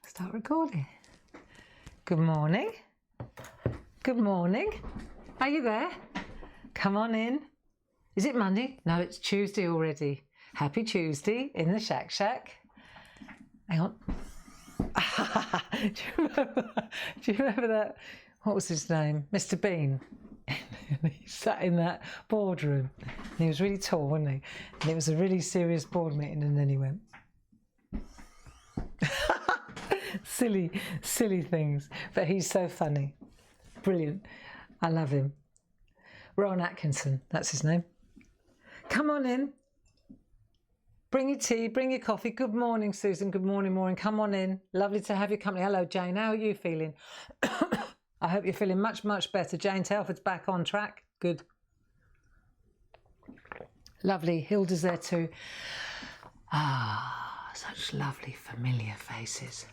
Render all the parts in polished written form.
Start recording. Good morning. Good morning. Are you there? Come on in. Is it Monday? No, it's Tuesday already. Happy Tuesday in the SHAC. Hang on. Do you remember that? What was his name? Mr. Bean. He sat in that boardroom. And he was really tall, wasn't he? And it was a really serious board meeting, and then he went. silly things, but he's so funny, brilliant. I love him. Ron Atkinson, that's his name. Come on in, bring your tea, bring your coffee. Good morning, Susan. Good morning, Maureen. Come on in, lovely to have your company. Hello, Jane, how are you feeling? I hope you're feeling much better. Jane Telford's back on track. Good, lovely. Hilda's there too. Such lovely familiar faces.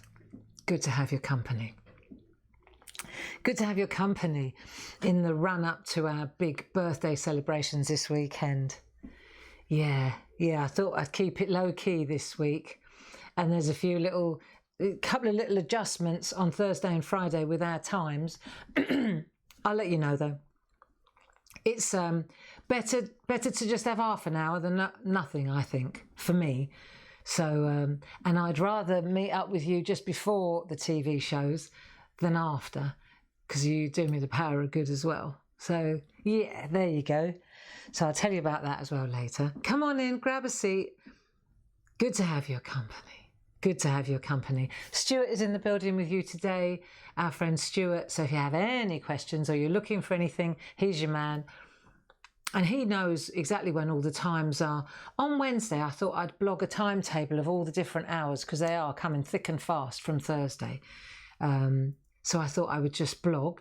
Good to have your company. Good to have your company in the run up to our big birthday celebrations this weekend. Yeah, I thought I'd keep it low key this week. And there's a couple of little adjustments on Thursday and Friday with our times. I'll let you know though. It's better to just have half an hour than nothing, I think, for me. So, and I'd rather meet up with you just before the TV shows than after, because you do me the power of good as well. So, yeah, there you go. So I'll tell you about that as well later. Come on in, grab a seat. Good to have your company. Good to have your company. Stuart is in the building with you today, our friend Stuart. So if you have any questions or you're looking for anything, he's your man. And he knows exactly when all the times are. On Wednesday, I thought I'd blog a timetable of all the different hours because they are coming thick and fast from Thursday. So I thought I would just blog,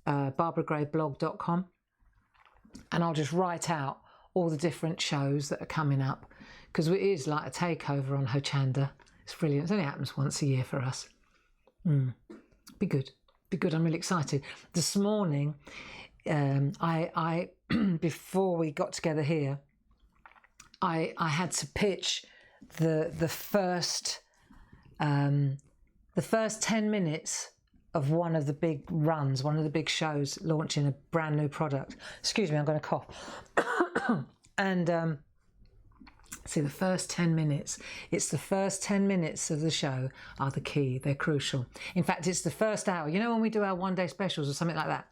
barbaragrayblog.com, and I'll just write out all the different shows that are coming up because it is like a takeover on Hochanda. It's brilliant. It only happens once a year for us. Be good. I'm really excited. This morning, I before we got together here, I had to pitch the first 10 minutes of one of the big runs, one of the big shows launching a brand new product. Excuse me, I'm going to cough. And see, the first 10 minutes, it's the first 10 minutes of the show are the key. They're crucial. In fact, it's the first hour. You know when we do our one-day specials or something like that?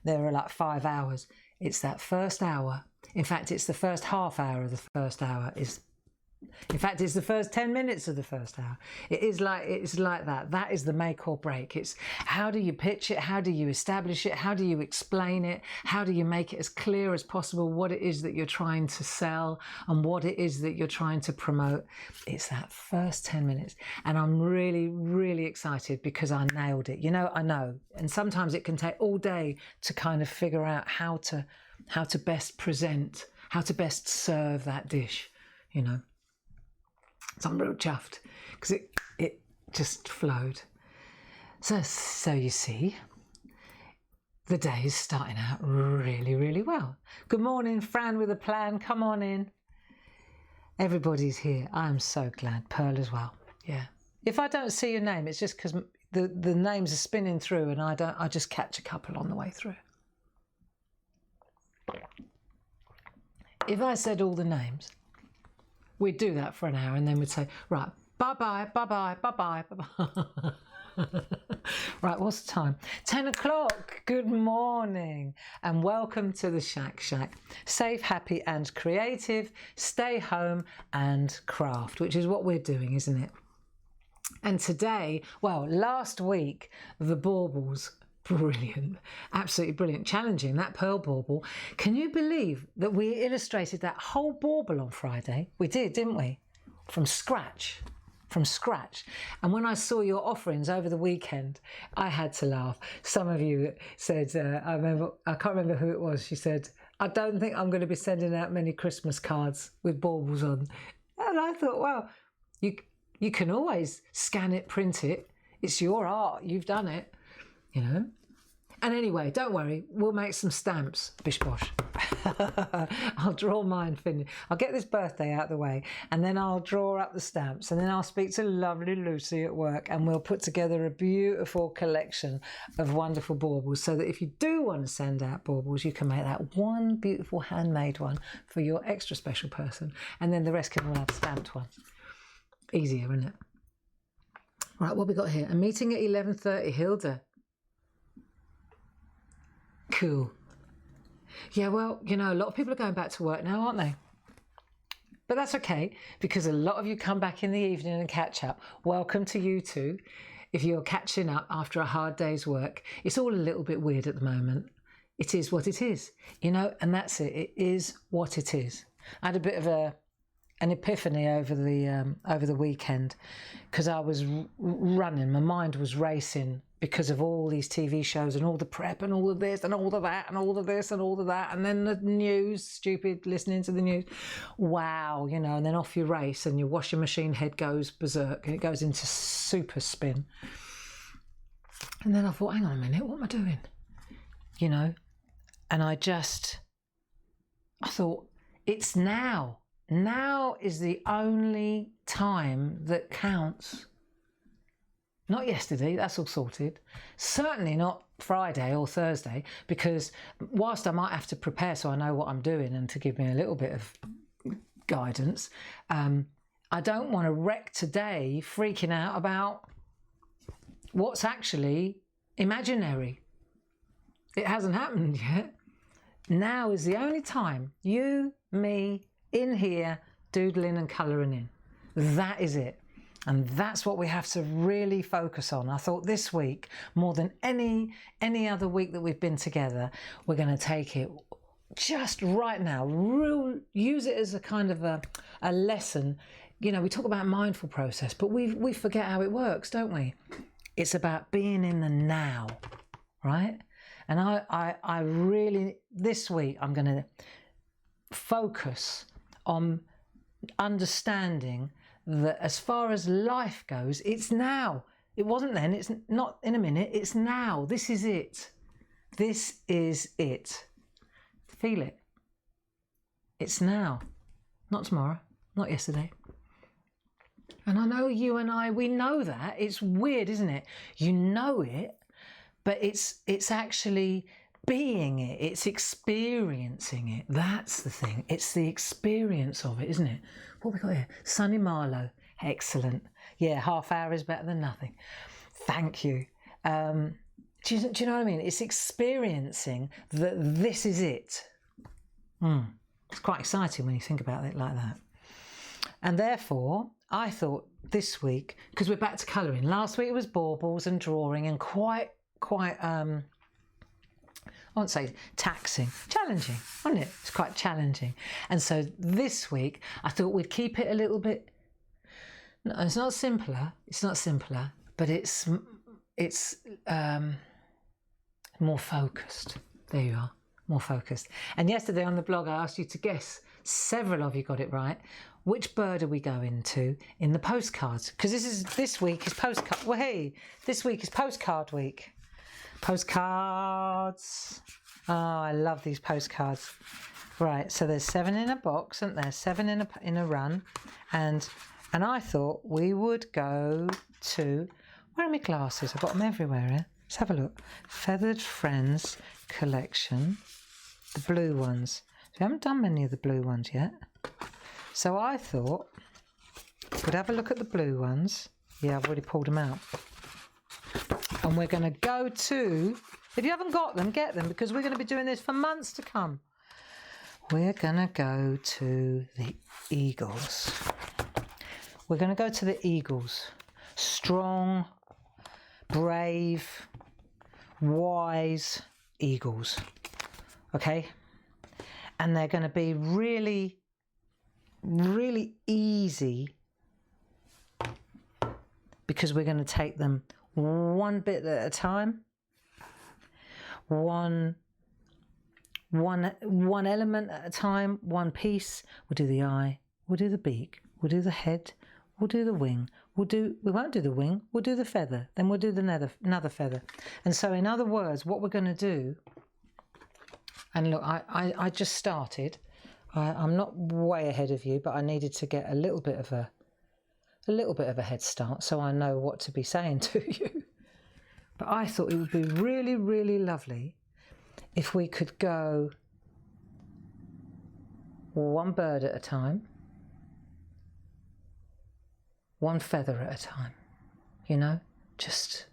There are like 5 hours. It's that first hour. In fact, it's the first half hour of the first hour. In fact, it's the first 10 minutes of the first hour. It's like that. That is the make or break. It's how do you pitch it? How do you establish it? How do you explain it? How do you make it as clear as possible what it is that you're trying to sell and what it is that you're trying to promote? It's that first 10 minutes. And I'm really excited because I nailed it. You know, I know. And sometimes it can take all day to kind of figure out how to best present, how to best serve that dish, you know. So I'm real chuffed because it just flowed. So you see, the day is starting out really well. Good morning, Fran with a plan. Come on in. Everybody's here. I'm so glad. Pearl as well. Yeah. If I don't see your name, it's just because the names are spinning through and I just catch a couple on the way through. If I said all the names, we'd do that for an hour and then we'd say, right, bye-bye. Right, what's the time? 10 o'clock. Good morning and welcome to the SHAC. Safe, happy and creative. Stay home and craft, which is what we're doing, isn't it? And today, well, last week, the baubles, brilliant, absolutely brilliant, challenging, that pearl bauble. Can you believe that we illustrated that whole bauble on Friday? We did, didn't we? From scratch. And when I saw your offerings over the weekend, I had to laugh. Some of you said, I can't remember who it was, she said, I don't think I'm going to be sending out many Christmas cards with baubles on. And I thought, well, you can always scan it, print it. It's your art, you've done it, you know. And anyway, don't worry, we'll make some stamps, bish bosh. I'll draw mine, Finn. I'll get this birthday out of the way, and then I'll draw up the stamps, and then I'll speak to lovely Lucy at work, and we'll put together a beautiful collection of wonderful baubles, so that if you do want to send out baubles, you can make that one beautiful handmade one for your extra special person, and then the rest can all have stamped ones. Easier, isn't it? Right, what have we got here? A meeting at 11:30, Hilda. Cool. Yeah, well, you know, a lot of people are going back to work now, aren't they? But that's okay, because a lot of you come back in the evening and catch up. Welcome to you too. If you're catching up after a hard day's work, it's all a little bit weird at the moment. It is what it is, you know, and that's it. It is what it is. I had a bit of an epiphany over the weekend, because I was running, my mind was racing because of all these TV shows and all the prep and all of this and all of that and all of this and all of that, and then the news, stupid listening to the news, wow, you know, and then off you race and your washing machine head goes berserk and it goes into super spin. And then I thought, hang on a minute, what am I doing? You know, and I thought, it's now. Now is the only time that counts. Not yesterday, that's all sorted. Certainly not Friday or Thursday, because whilst I might have to prepare so I know what I'm doing and to give me a little bit of guidance, I don't want to wreck today freaking out about what's actually imaginary. It hasn't happened yet. Now is the only time, you, me, in here, doodling and colouring in. That is it. And that's what we have to really focus on. I thought this week, more than any other week that we've been together, we're going to take it just right now. Use it as a kind of a lesson. You know, we talk about mindful process, but we forget how it works, don't we? It's about being in the now, right? And I really, this week, I'm going to focus on understanding that as far as life goes, it's now. It wasn't then, it's not in a minute, it's now. This is it. This is it. Feel it. It's now. Not tomorrow, not yesterday. And I know you and I, we know that. It's weird, isn't it? You know it, but it's actually being it, it's experiencing it. That's the thing. It's the experience of it, isn't it? What have we got here? Sunny Marlowe. Excellent. Yeah, half hour is better than nothing. Thank you. Do you know what I mean? It's experiencing that this is it. It's quite exciting when you think about it like that. And therefore, I thought this week, because we're back to colouring. Last week it was baubles and drawing and quite I won't say taxing, challenging, wasn't it? It's quite challenging. And so this week, I thought we'd keep it a little bit, no, it's not simpler, but it's more focused. There you are, more focused. And yesterday on the blog, I asked you to guess, several of you got it right, which bird are we going to in the postcards? Because this week is postcard, well, hey, this week is postcard week. Postcards. Oh, I love these postcards. Right, so there's 7 in a box, aren't there? 7 in a run, and I thought we would go to. Where are my glasses? I've got them everywhere. Here. Let's have a look. Feathered Friends collection, the blue ones. We haven't done many of the blue ones yet, so I thought we'd have a look at the blue ones. Yeah, I've already pulled them out. And we're going to go to, if you haven't got them, get them, because we're going to be doing this for months to come. We're going to go to the Eagles. We're going to go to the Eagles. Strong, brave, wise Eagles. Okay? And they're going to be really, really easy, because we're going to take them one bit at a time, one element at a time, one piece. We'll do the eye, we'll do the beak, we'll do the head, we'll do the wing, we won't do the wing, we'll do the feather, then we'll do another feather. And so in other words, what we're going to do And look, I just started. I'm not way ahead of you, but I needed to get a little bit of a head start so I know what to be saying to you. But I thought it would be really, really lovely if we could go one bird at a time, one feather at a time, you know, just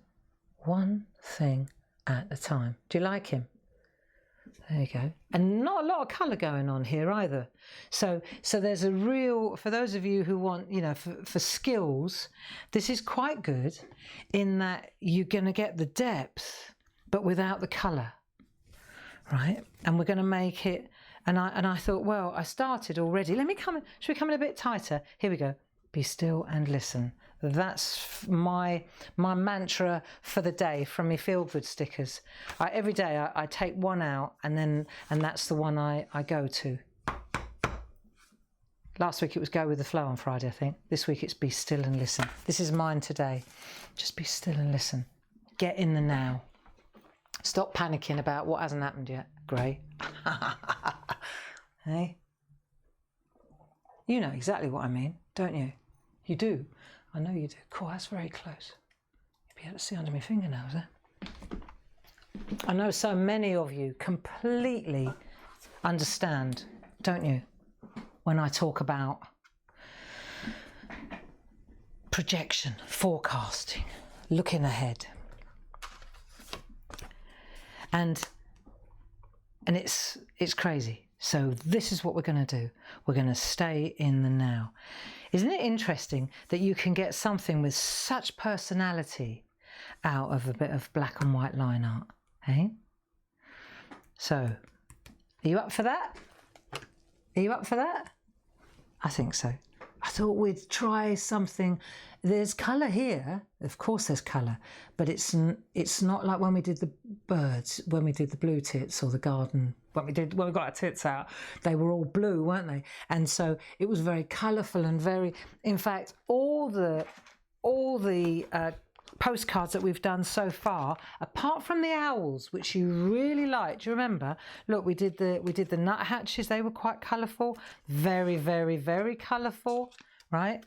one thing at a time. Do you like him? There you go. And not a lot of colour going on here either. So there's a real, for those of you who want, you know, for skills, this is quite good in that you're going to get the depth, but without the colour, right? And we're going to make it, and I thought, well, I started already. Let me come in, should we come in a bit tighter? Here we go. Be still and listen. That's my mantra for the day from my feel good stickers. Every day I take one out and that's the one I go to. Last week it was go with the flow on Friday, I think. This week it's be still and listen. This is mine today. Just be still and listen. Get in the now. Stop panicking about what hasn't happened yet, Gray. Hey? You know exactly what I mean, don't you? You do. I know you do. Cool, that's very close. You'll be able to see under my fingernails there. I know so many of you completely understand, don't you, when I talk about projection, forecasting, looking ahead. And it's crazy. So this is what we're going to do. We're going to stay in the now. Isn't it interesting that you can get something with such personality out of a bit of black and white line art, eh? So, are you up for that? Are you up for that? I think so. I thought we'd try something. There's colour here, of course there's colour, but it's not like when we did the birds, when we did the blue tits or the garden, when we got our tits out, they were all blue, weren't they? And so it was very colourful and very, in fact, all the postcards that we've done so far, apart from the owls, which you really liked. Do you remember? Look, we did the nuthatches. They were quite colourful, very, very, very colourful, right?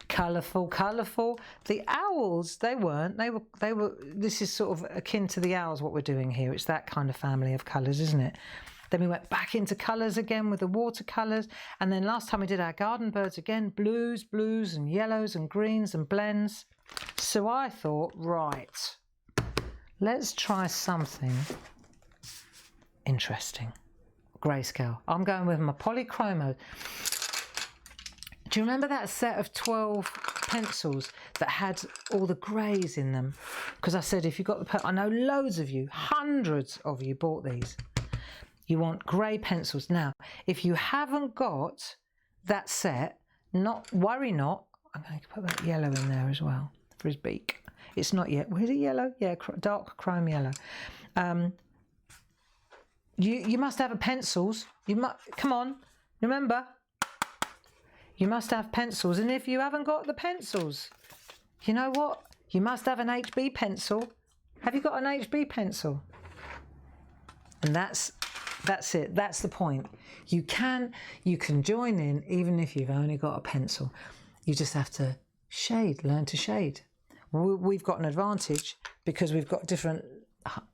Colourful, colourful. The owls, they weren't. They were. This is sort of akin to the owls. What we're doing here. It's that kind of family of colours, isn't it? Then we went back into colours again with the watercolours. And then last time we did our garden birds again, blues and yellows and greens and blends. So I thought, right, let's try something interesting. Grayscale. I'm going with my polychromo. Do you remember that set of 12 pencils that had all the greys in them? Because I said if you got the, I know loads of you, hundreds of you bought these. You want grey pencils. Now, if you haven't got that set, worry not. I'm going to put that yellow in there as well for his beak. It's not yet. Well, is it yellow? Yeah, dark chrome yellow. You must have pencils. Come on, remember. You must have pencils, and if you haven't got the pencils, you know what? You must have an HB pencil. Have you got an HB pencil? And that's it. That's the point. You can join in even if you've only got a pencil. You just have to learn to shade. We've got an advantage because we've got different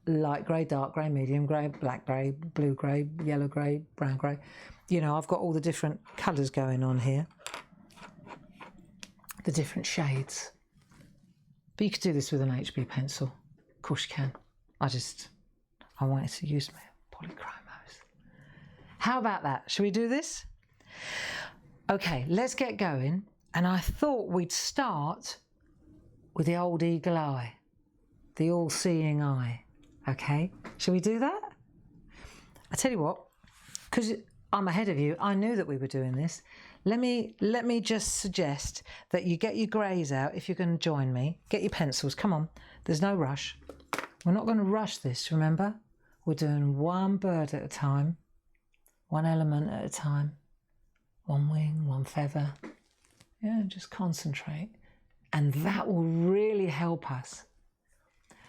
light grey, dark grey, medium grey, black grey, blue grey, yellow grey, brown grey. You know, I've got all the different colours going on here. The different shades. But you could do this with an HB pencil. Of course you can. I wanted to use my polychromos. How about that? Shall we do this? Okay, let's get going. And I thought we'd start with the old eagle eye. The all-seeing eye. Okay? Shall we do that? I tell you what, because I'm ahead of you, I knew that we were doing this. Let me just suggest that you get your greys out if you're going to join me. Get your pencils, come on. There's no rush. We're not going to rush this, remember? We're doing one bird at a time, one element at a time, one wing, one feather. Yeah, just concentrate. And that will really help us.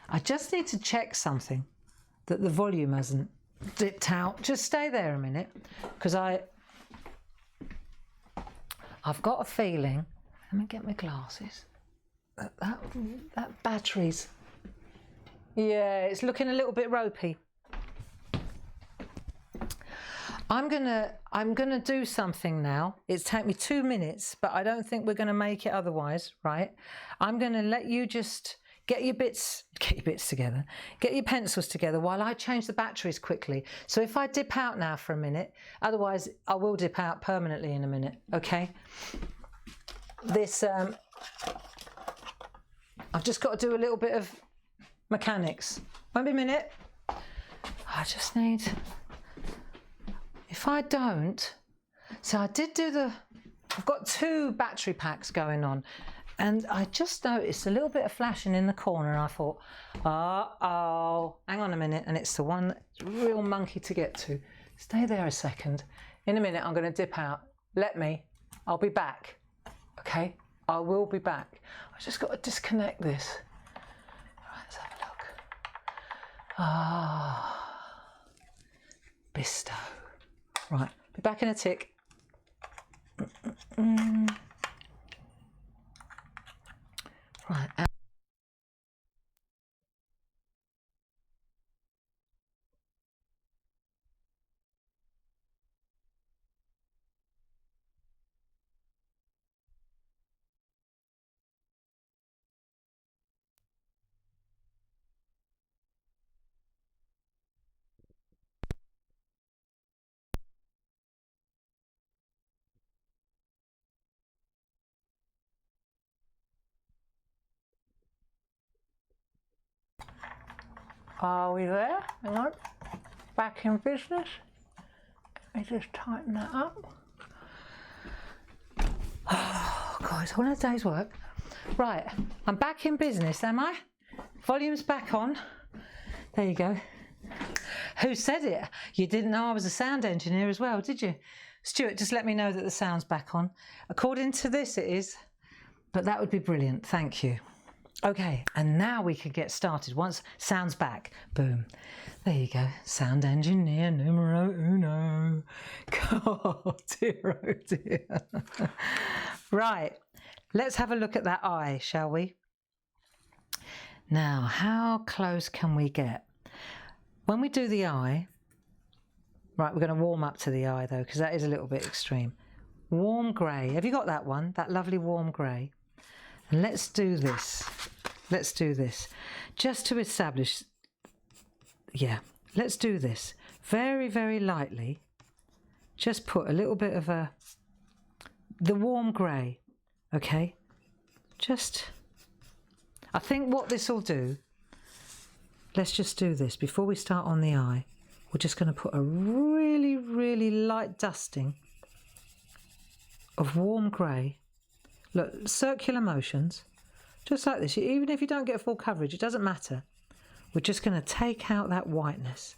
I just need to check something, that the volume hasn't dipped out. Just stay there a minute, because I've got a feeling. Let me get my glasses. That battery's, yeah, it's looking a little bit ropey. I'm gonna do something now. It's taken me 2 minutes, but I don't think we're gonna make it otherwise, right? I'm gonna let you just get your bits together, get your pencils together while I change the batteries quickly. So if I dip out now for a minute, otherwise I will dip out permanently in a minute, okay? This, I've just got to do a little bit of mechanics. Won't be a minute. I just need, if I don't, so I did do I've got 2 battery packs going on. And I just noticed a little bit of flashing in the corner, and I thought, uh-oh, hang on a minute, and it's the one that's real monkey to get to. Stay there a second. In a minute, I'm going to dip out. I'll be back, okay? I will be back. I've just got to disconnect this. Right, let's have a look. Ah, Bisto. Right, be back in a tick. Right. Are we there? Hang on. Back in business. Let me just tighten that up. Oh, God, it's all a day's work. Right, I'm back in business, am I? Volume's back on. There you go. Who said it? You didn't know I was a sound engineer as well, did you? Stuart, just let me know that the sound's back on. According to this, it is. But that would be brilliant. Thank you. Okay, and now we can get started. Once sound's back, boom. There you go, sound engineer numero uno. Oh dear, oh dear. Right, let's have a look at that eye, shall we? Now, how close can we get? When we do the eye, right, we're going to warm up to the eye though, because that is a little bit extreme. Warm grey, have you got that one? That lovely warm grey? And let's do this. Let's do this. Just to establish, yeah, let's do this. Very, very lightly. Just put a little bit of the warm grey, okay? Just, I think what this will do, let's just do this. Before we start on the eye, we're just going to put a really, really light dusting of warm grey. Look, circular motions, just like this. Even if you don't get full coverage, it doesn't matter. We're just going to take out that whiteness.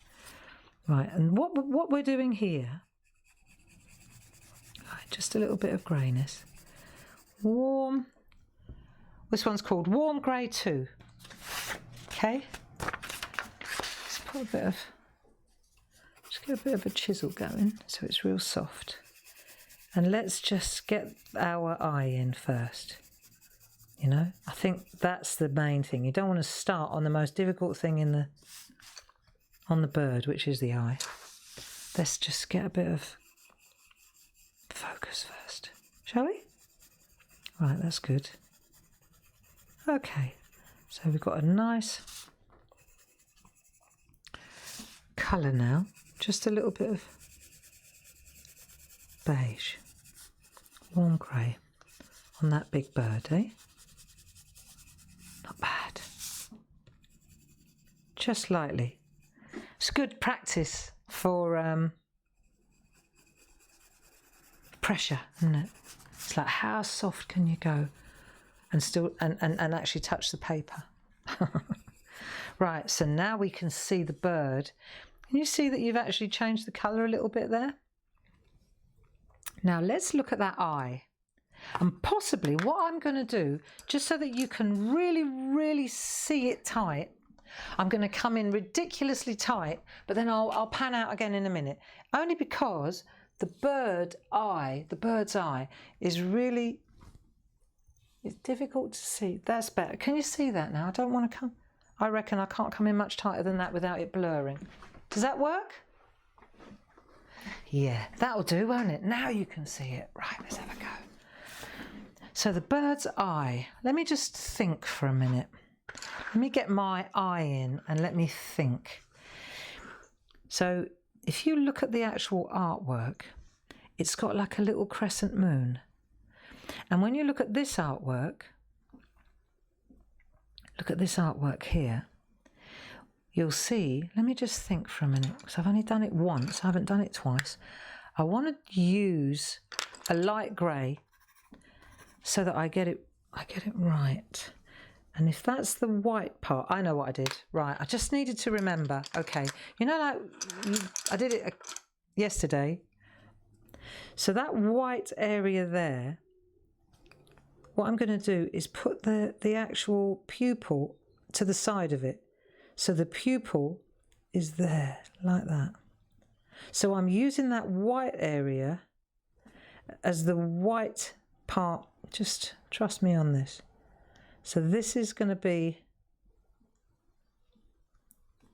Right, and what we're doing here, right, just a little bit of greyness. Warm, this one's called Warm Grey 2. Okay, let's put a bit of, just get a bit of a chisel going so it's real soft. And let's just get our eye in first. You know, I think that's the main thing. You don't want to start on the most difficult thing on the bird, which is the eye. Let's just get a bit of focus first, shall we? Right, that's good. Okay, so we've got a nice colour now. Just a little bit of beige. Warm grey on that big bird, eh? Not bad. Just lightly. It's good practice for pressure, isn't it? It's like, how soft can you go and still and actually touch the paper? Right, so now we can see the bird. Can you see that you've actually changed the colour a little bit there? Now let's look at that eye, and possibly what I'm going to do, just so that you can really, really see it tight, I'm going to come in ridiculously tight, but then I'll pan out again in a minute. Only because the bird's eye is really, it's difficult to see. That's better. Can you see that now? I don't want to come. I reckon I can't come in much tighter than that without it blurring. Does that work? Yeah, that'll do, won't it? Now you can see it. Right, let's have a go. So the bird's eye, let me just think for a minute. Let me get my eye in and let me think. So if you look at the actual artwork, it's got like a little crescent moon. And when you look at this artwork, here, you'll see, let me just think for a minute, because I've only done it once, I haven't done it twice. I want to use a light grey so that I get it right. And if that's the white part, I know what I did. Right, I just needed to remember. Okay, you know, like I did it yesterday. So that white area there, what I'm going to do is put the actual pupil to the side of it. So the pupil is there, like that. So I'm using that white area as the white part. Just trust me on this. So this is going to be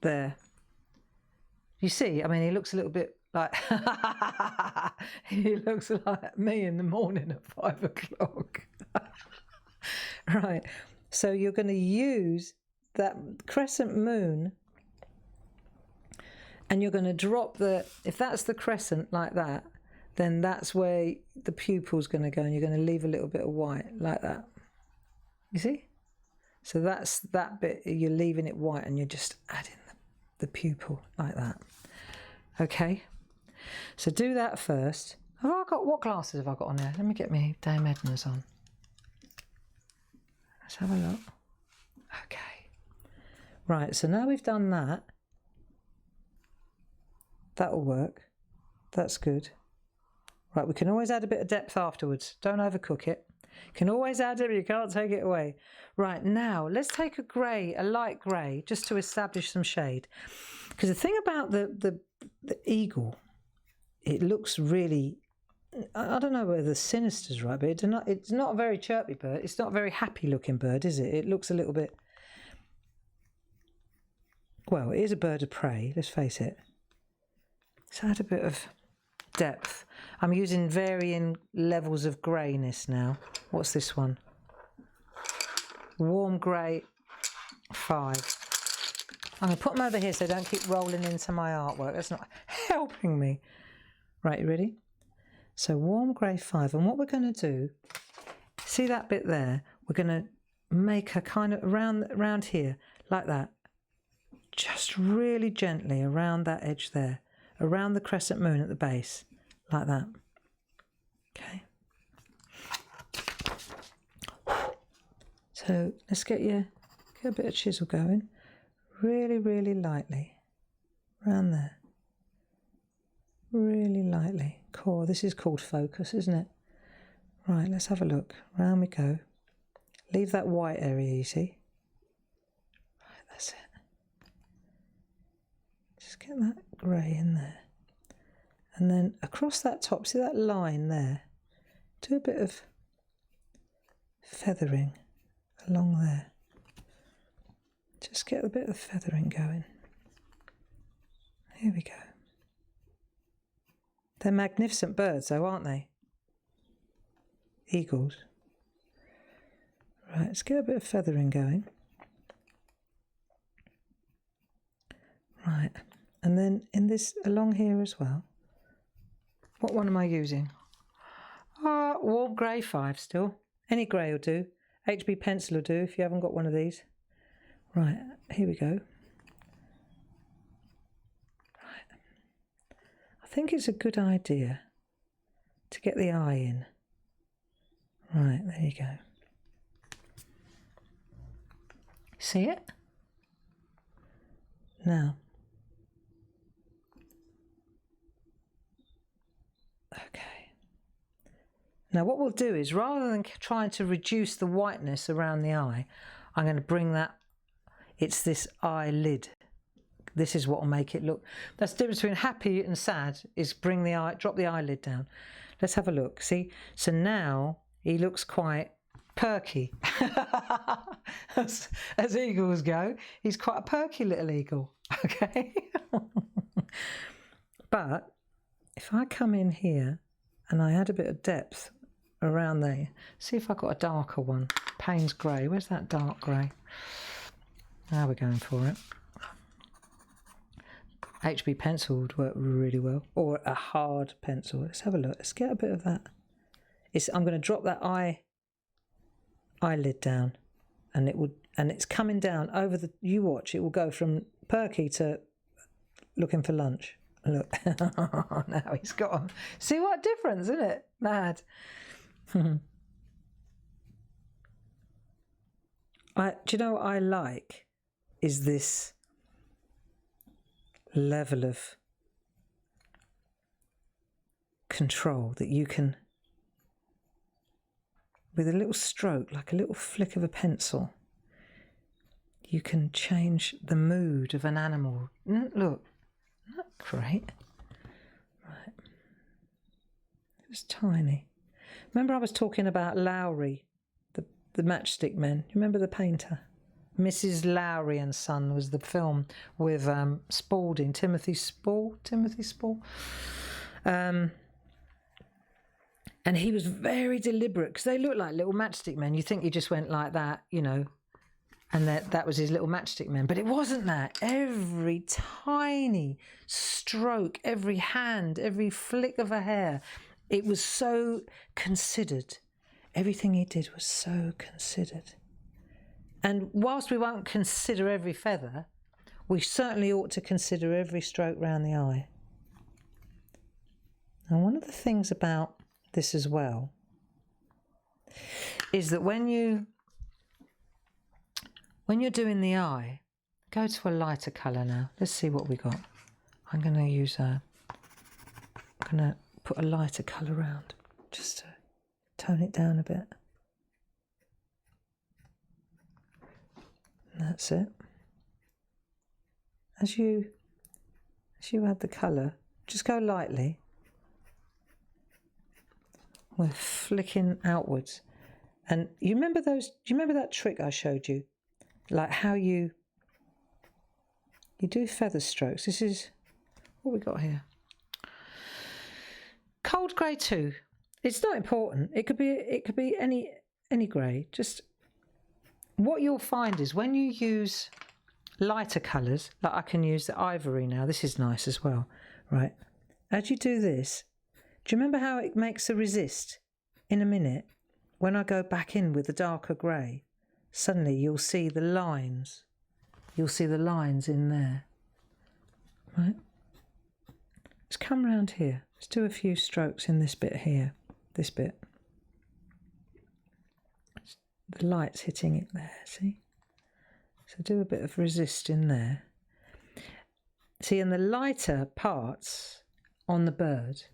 there. You see, I mean, he looks a little bit like, he looks like me in the morning at 5 o'clock. Right, so you're going to use that crescent moon and you're going to drop if that's the crescent like that, then that's where the pupil's going to go, and you're going to leave a little bit of white like that. You see? So that's that bit, you're leaving it white and you're just adding the pupil like that. Okay? So do that first. What glasses have I got on there? Let me get my Dame Edna's on. Let's have a look. Okay. Right, so now we've done that. That'll work. That's good. Right, we can always add a bit of depth afterwards. Don't overcook it. You can always add it, but you can't take it away. Right, now let's take a grey, a light grey, just to establish some shade. Because the thing about the eagle, it looks really, I don't know whether sinister's right, but it's not a very chirpy bird. It's not a very happy looking bird, is it? It looks a little bit, well, it is a bird of prey, let's face it. Let's add a bit of depth. I'm using varying levels of greyness now. What's this one? Warm grey 5. I'm going to put them over here so they don't keep rolling into my artwork. That's not helping me. Right, you ready? So warm grey 5. And what we're going to do, see that bit there? We're going to make a kind of around here, like that. Just really gently around that edge there. Around the crescent moon at the base. Like that. Okay. So let's get a bit of chisel going. Really, really lightly. Around there. Really lightly. Cool. This is called focus, isn't it? Right, let's have a look. Round we go. Leave that white area, you see. Right, that's it. Just get that grey in there. And then across that top, see that line there? Do a bit of feathering along there. Just get a bit of feathering going. Here we go. They're magnificent birds though, aren't they? Eagles. Right, let's get a bit of feathering going. Right, and then in this, along here as well. What one am I using? Warm grey 5 still. Any grey will do. HB pencil will do if you haven't got one of these. Right, here we go. Right. I think it's a good idea to get the eye in. Right, there you go. See it? Now. Okay. Now what we'll do is, rather than trying to reduce the whiteness around the eye, I'm going to bring that It's this eyelid. This is what will make it look. That's the difference between happy and sad, is drop the eyelid down. Let's have a look. See? So now he looks quite perky. as eagles go, he's quite a perky little eagle. Okay? But if I come in here and I add a bit of depth around there, see if I've got a darker one. Payne's grey. Where's that dark grey? Now we're going for it. HB pencil would work really well, or a hard pencil. Let's have a look. Let's get a bit of that. I'm going to drop that eyelid down, and it's coming down over the. You watch. It will go from perky to looking for lunch. Look, now he's got them. See what difference, isn't it? Mad. Do you know what I like? Is this level of control that you can, with a little stroke, like a little flick of a pencil, you can change the mood of an animal. Look, isn't that great? Right. It's tiny. Remember I was talking about Lowry, the matchstick men? You remember the painter? Mrs. Lowry and Son was the film with Spalding, Timothy Spall. And he was very deliberate, because they look like little matchstick men. You think he just went like that, you know, and that was his little matchstick men. But it wasn't that. Every tiny stroke, every hand, every flick of a hair, it was so considered. Everything he did was so considered. And whilst we won't consider every feather, we certainly ought to consider every stroke round the eye. And one of the things about this as well is that when you're doing the eye, go to a lighter colour now. Let's see what we got. I'm going to put a lighter colour around just to tone it down a bit. That's it. As you add the colour, just go lightly. We're flicking outwards. And do you remember that trick I showed you? Like how you do feather strokes. This is what we got here. Cold grey 2. It's not important. It could be any grey. Just what you'll find is when you use lighter colours, like I can use the ivory now. This is nice as well, right? As you do this, do you remember how it makes a resist? In a minute, when I go back in with the darker grey, suddenly you'll see the lines. You'll see the lines in there, right? Let's come round here. Let's do a few strokes in this bit here, this bit. The light's hitting it there, see? So do a bit of resist in there. See, in the lighter parts on the bird,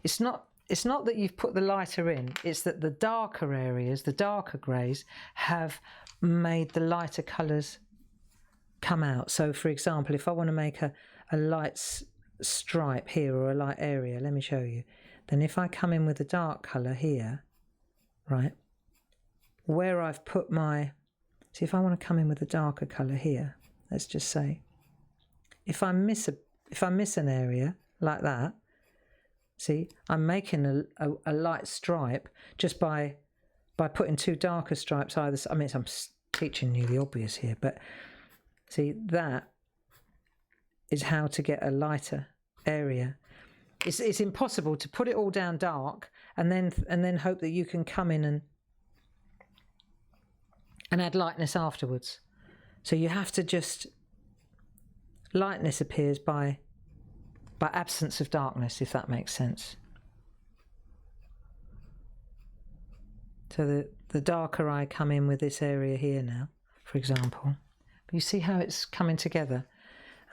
it's not that you've put the lighter in, it's that the darker areas, the darker greys, have made the lighter colours come out. So, for example, if I want to make a light stripe here or a light area, let me show you. Then if I come in with a dark colour here, right, where I've put see if I want to come in with a darker colour here, let's just say, if I miss an area like that, see, I'm making a light stripe just by putting two darker stripes either side. I mean, I'm teaching you the obvious here, but see, that is how to get a lighter area. It's impossible to put it all down dark and then hope that you can come in and add lightness afterwards. So you have to just, lightness appears by absence of darkness, if that makes sense. So the darker I come in with this area here now, for example, but you see how it's coming together.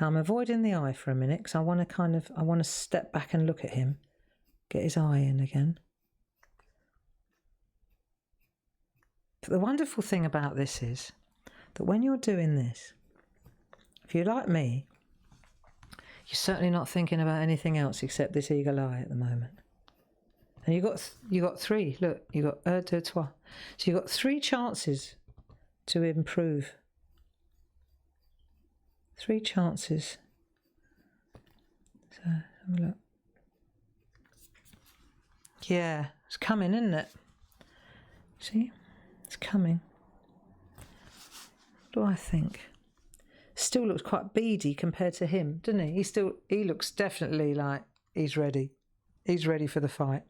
I'm avoiding the eye for a minute because I want to step back and look at him, get his eye in again. But the wonderful thing about this is that when you're doing this, if you're like me, you're certainly not thinking about anything else except this eagle eye at the moment. And you got three. Look, you got un, deux, trois. So you got 3 chances to improve. 3 chances. So have a look. Yeah, it's coming, isn't it? See, it's coming. What do I think? Still looks quite beady compared to him, doesn't he? He looks definitely like he's ready. He's ready for the fight.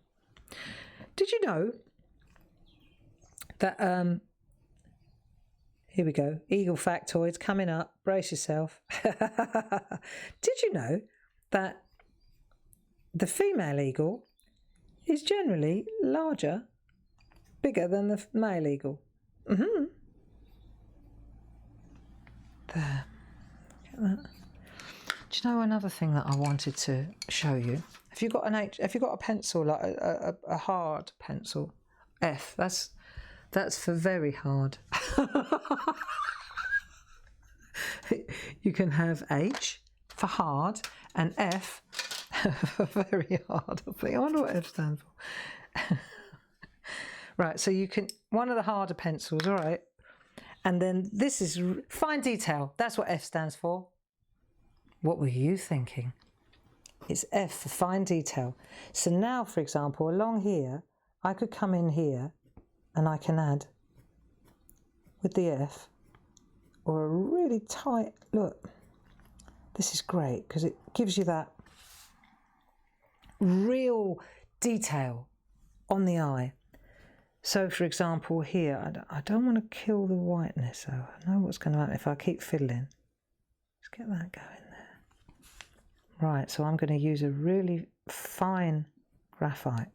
Did you know that here we go, eagle factoids coming up, brace yourself. Did you know that the female eagle is generally larger, bigger than the male eagle? Mm-hmm. There. That. Do you know another thing that I wanted to show you? Have you got a pencil, like a hard pencil? F. That's for very hard. You can have H for hard and F for very hard. I wonder what F stands for. Right, so you can, one of the harder pencils, all right. And then this is fine detail. That's what F stands for. What were you thinking? It's F for fine detail. So now, for example, along here, I could come in here and I can add with the F or a really tight, look, this is great because it gives you that real detail on the eye. So, for example, here, I don't want to kill the whiteness. So I know what's going to happen if I keep fiddling. Let's get that going there. Right, so I'm going to use a really fine graphite.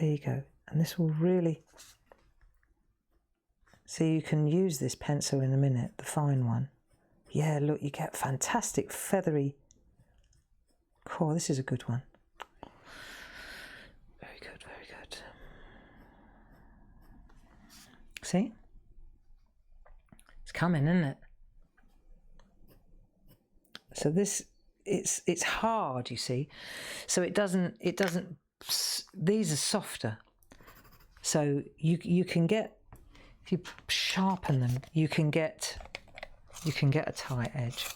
There you go. And this will really... See, you can use this pencil in a minute, the fine one. Yeah, look, you get fantastic feathery... Oh, this is a good one. Very good, very good. See? It's coming, isn't it? So this, it's hard, you see. So it doesn't, these are softer. So you can get, if you sharpen them, you can get a tight edge.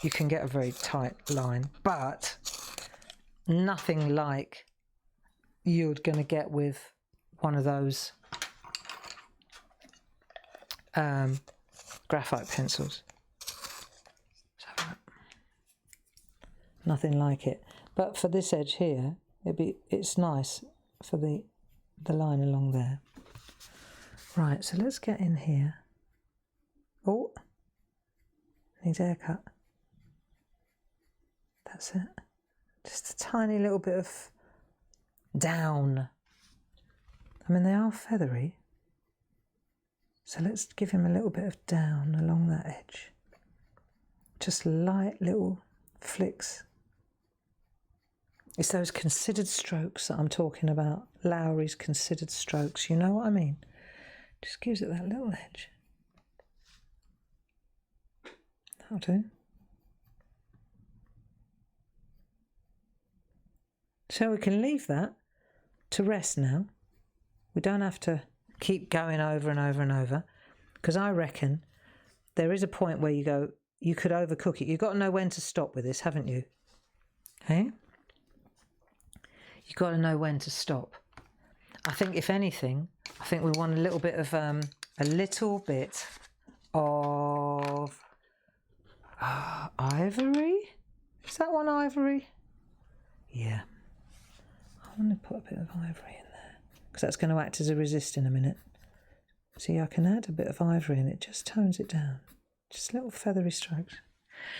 You can get a very tight line, but nothing like you're going to get with one of those graphite pencils. So, nothing like it. But for this edge here, it's nice for the line along there. Right, so let's get in here. Oh, needs a haircut. That's it. Just a tiny little bit of down. I mean, they are feathery. So let's give him a little bit of down along that edge. Just light little flicks. It's those considered strokes that I'm talking about. Lowry's considered strokes. You know what I mean? Just gives it that little edge. That'll do. So we can leave that to rest now. We don't have to keep going over and over and over, because I reckon there is a point where you go, you could overcook it. You've got to know when to stop with this, haven't you? Hey? You've got to know when to stop. I think, if anything, I think we want a little bit of ivory. Is that one ivory? Yeah. I want to put a bit of ivory in there because that's going to act as a resist in a minute. See, I can add a bit of ivory and it just tones it down. Just little feathery strokes.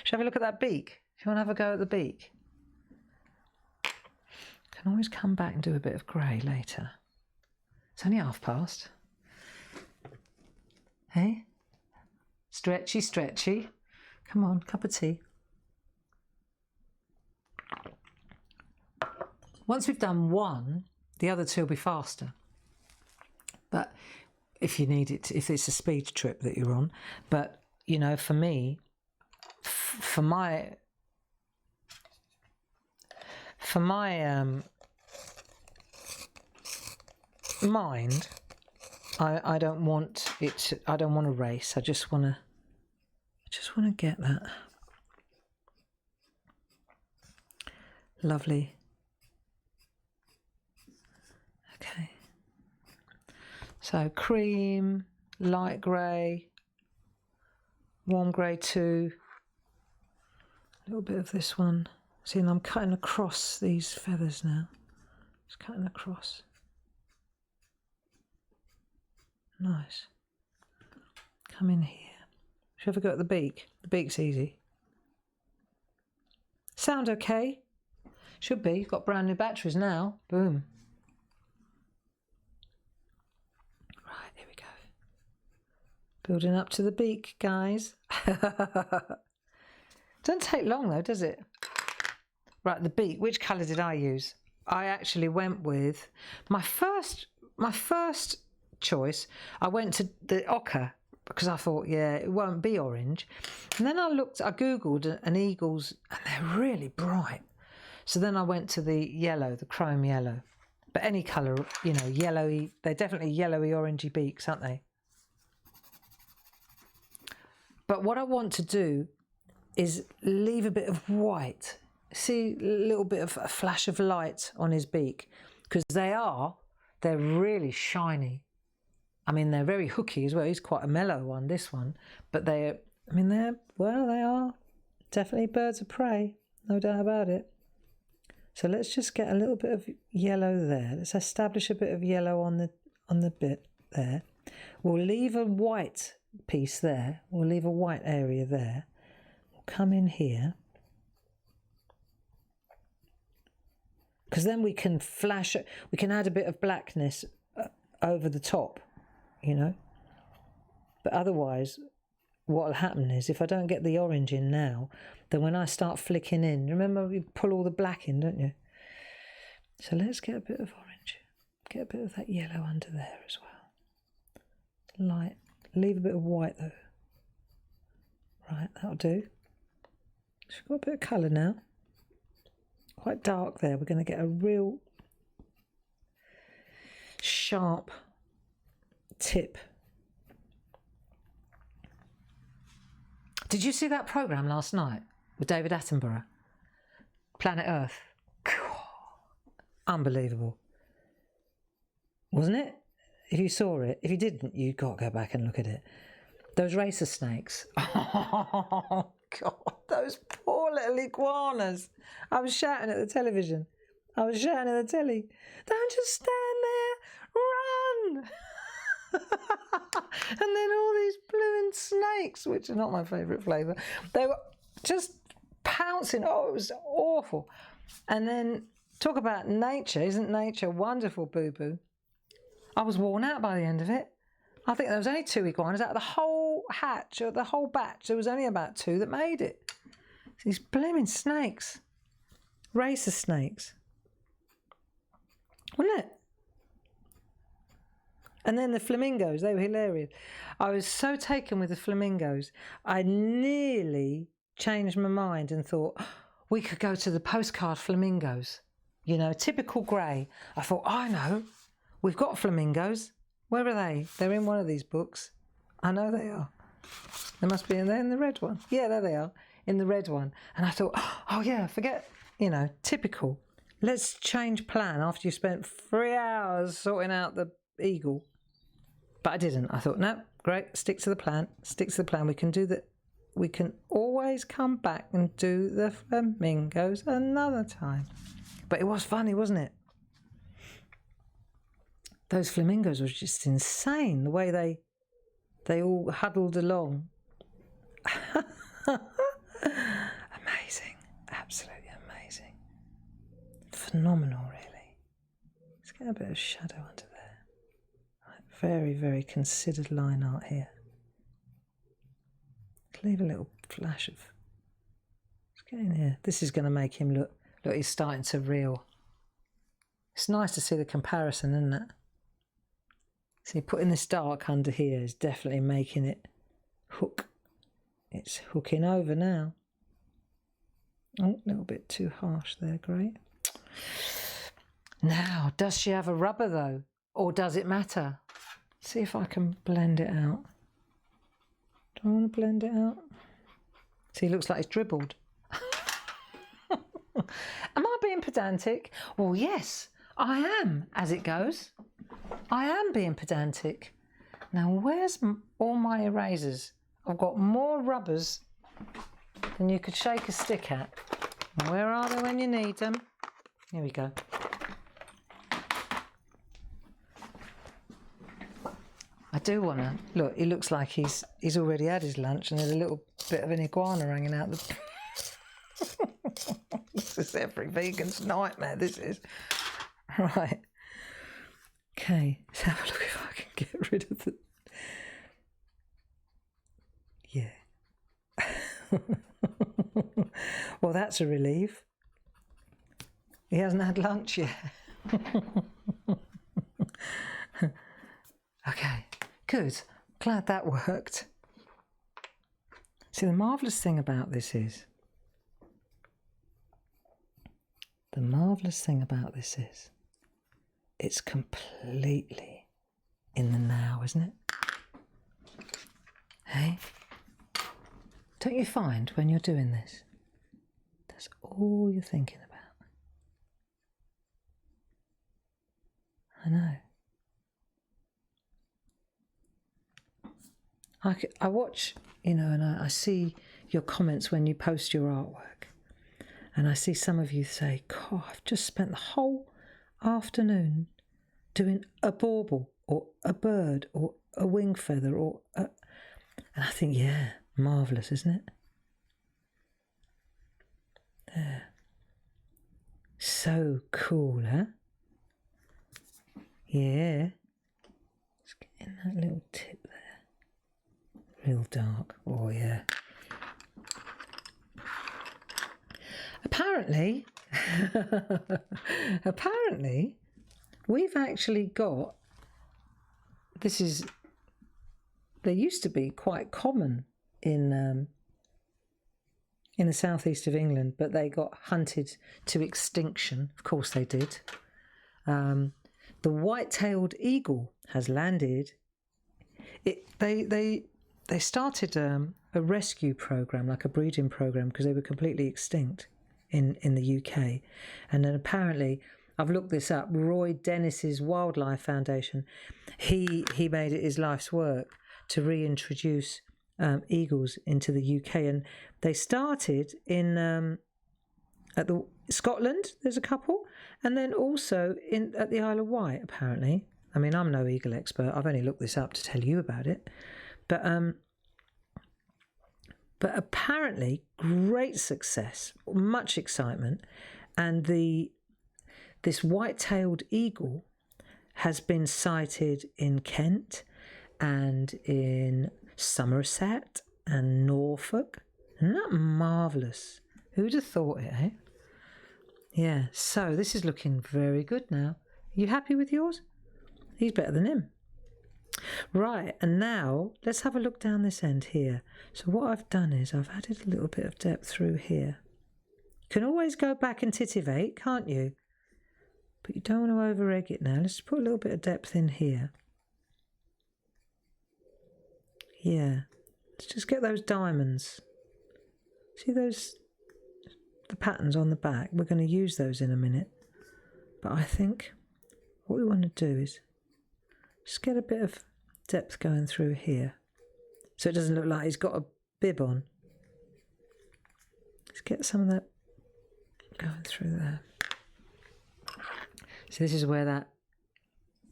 Shall we have a look at that beak? If you want to have a go at the beak. Can always come back and do a bit of grey later. It's only past. Hey? Stretchy, stretchy. Come on, cup of tea. Once we've done one, the other two will be faster. But if you need it, if it's a speed trip that you're on. But, you know, for me, for my mind, I don't want it. I don't want to race. I just want to get that lovely. Okay. So cream, light grey, warm grey too. A little bit of this one. See, and I'm cutting across these feathers now. Just cutting across. Nice. Come in here. Should we have a go at the beak? The beak's easy. Sound okay? Should be. You've got brand new batteries now. Boom. Right, here we go. Building up to the beak, guys. Doesn't take long though, does it? Right, the beak. Which colour did I use? I actually went with my first choice. I went to the ochre because I thought, yeah, it won't be orange. And then I googled an eagle's, and they're really bright. So then I went to the yellow, the chrome yellow. But any colour, you know, yellowy, they're definitely yellowy, orangey beaks, aren't they? But what I want to do is leave a bit of white. See a little bit of a flash of light on his beak, because they're really shiny. I mean, they're very hooky as well. He's quite a mellow one, this one. But they are definitely birds of prey, no doubt about it. So let's just get a little bit of yellow there. Let's establish a bit of yellow on the bit there. We'll leave a white piece there. We'll leave a white area there. We'll come in here. Because then we can add a bit of blackness over the top, you know. But otherwise, what will happen is if I don't get the orange in now, then when I start flicking in, remember you pull all the black in, don't you? So let's get a bit of orange. Get a bit of that yellow under there as well. Light. Leave a bit of white though. Right, that'll do. She's got a bit of colour now. Quite dark there. We're going to get a real sharp tip. Did you see that programme last night with David Attenborough? Planet Earth. Unbelievable. Wasn't it? If you saw it, if you didn't, you've got to go back and look at it. Those racer snakes. Oh, God, those poor little iguanas. I was shouting at the television. I was shouting at the telly. Don't just stand there. Run. And then all these blooming snakes, which are not my favourite flavour, they were just pouncing. Oh, it was awful. And then talk about nature. Isn't nature wonderful, boo-boo? I was worn out by the end of it. I think there was only 2 iguanas out of the whole hatch, or the whole batch. There was only about 2 that made it. These blooming snakes. Racer snakes. Wasn't it? And then the flamingos, they were hilarious. I was so taken with the flamingos, I nearly changed my mind and thought, oh, we could go to the postcard flamingos. You know, typical grey. I thought, I know, we've got flamingos. Where are they? They're in one of these books. I know they are. They must be in there in the red one. Yeah, there they are, in the red one. And I thought, oh yeah, forget, you know, typical. Let's change plan after you spent 3 hours sorting out the eagle. But I didn't. I thought, no, great, stick to the plan. Stick to the plan. We can do that. We can always come back and do the flamingos another time. But it was funny, wasn't it? Those flamingos were just insane, the way they all huddled along. Amazing. Absolutely amazing. Phenomenal, really. Let's get a bit of shadow under there. Right, very, very considered line art here. Let's leave a little flash of... Let's get in here. This is going to make him look, he's starting to reel. It's nice to see the comparison, isn't it? See, putting this dark under here is definitely making it hook. It's hooking over now. Oh, a little bit too harsh there, great. Now, does she have a rubber though? Or does it matter? See if I can blend it out. Do I want to blend it out? See, it looks like it's dribbled. Am I being pedantic? Well, yes, I am, as it goes. I am being pedantic. Now, where's all my erasers? I've got more rubbers than you could shake a stick at. Where are they when you need them? Here we go. I do want to... Look, he looks like he's already had his lunch and there's a little bit of an iguana hanging out the... This is every vegan's nightmare, this is. Right. Okay, let's have a look if I can get rid of the... Yeah. Well, that's a relief. He hasn't had lunch yet. Okay, good. Glad that worked. See, the marvellous thing about this is... it's completely in the now, isn't it? Hey? Don't you find when you're doing this, that's all you're thinking about? I know. I watch, you know, and I see your comments when you post your artwork. And I see some of you say, God, I've just spent the whole afternoon doing a bauble or a bird or a wing feather or a... And I think, yeah, marvellous, isn't it? There. So cool, huh? Yeah. Let's get in that little tip there. Real dark. Oh, yeah. Apparently, we've actually got, they used to be quite common in the southeast of England, but they got hunted to extinction. Of course they did. The white-tailed eagle has landed. They started a rescue program, like a breeding program, because they were completely extinct in the UK. And then apparently, I've looked this up, Roy Dennis's Wildlife Foundation, he made it his life's work to reintroduce eagles into the UK. And they started in Scotland, there's a couple, and then also at the Isle of Wight, apparently. I mean, I'm no eagle expert, I've only looked this up to tell you about it. But apparently, great success, much excitement, and this white-tailed eagle has been sighted in Kent and in Somerset and Norfolk. Isn't that marvellous? Who'd have thought it, eh? Yeah, so this is looking very good now. You happy with yours? He's better than him. Right, and now let's have a look down this end here. So what I've done is I've added a little bit of depth through here. You can always go back and titivate, can't you? But you don't want to over egg it now. Let's put a little bit of depth in here. Yeah, let's just get those diamonds. See the patterns on the back? We're going to use those in a minute. But I think what we want to do is just get a bit of depth going through here, so it doesn't look like he's got a bib on. Let's get some of that going through there. So this is where that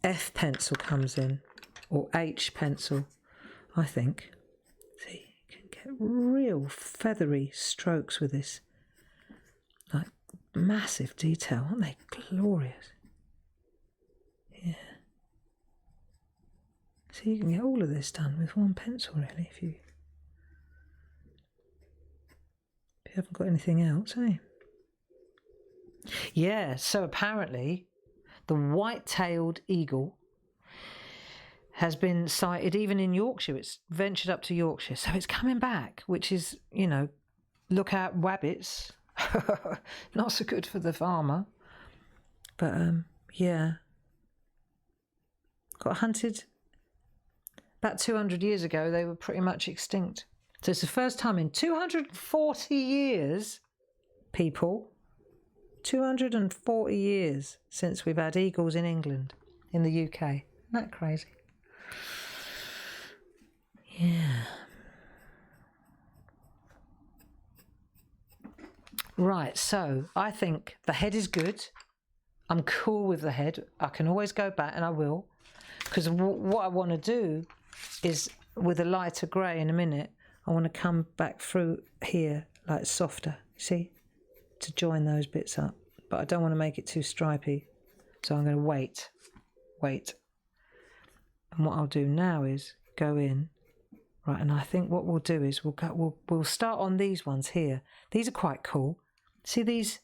F pencil comes in, or H pencil, I think. See, you can get real feathery strokes with this, like massive detail. Aren't they glorious? Yeah. So you can get all of this done with one pencil, really, if you haven't got anything else, eh? Yeah, so apparently the white-tailed eagle has been sighted even in Yorkshire. It's ventured up to Yorkshire. So it's coming back, which is, you know, look out, wabbits. Not so good for the farmer. But, yeah. Got hunted about 200 years ago. They were pretty much extinct. So it's the first time in 240 years, people, 240 years since we've had eagles in England, in the UK. Isn't that crazy? Yeah. Right, so I think the head is good. I'm cool with the head. I can always go back, and I will. Because what I want to do is, with a lighter grey in a minute, I want to come back through here, like softer, see? To join those bits up. But I don't want to make it too stripy. So I'm going to wait. And what I'll do now is go in. Right, and I think what we'll do is we'll start on these ones here. These are quite cool. See this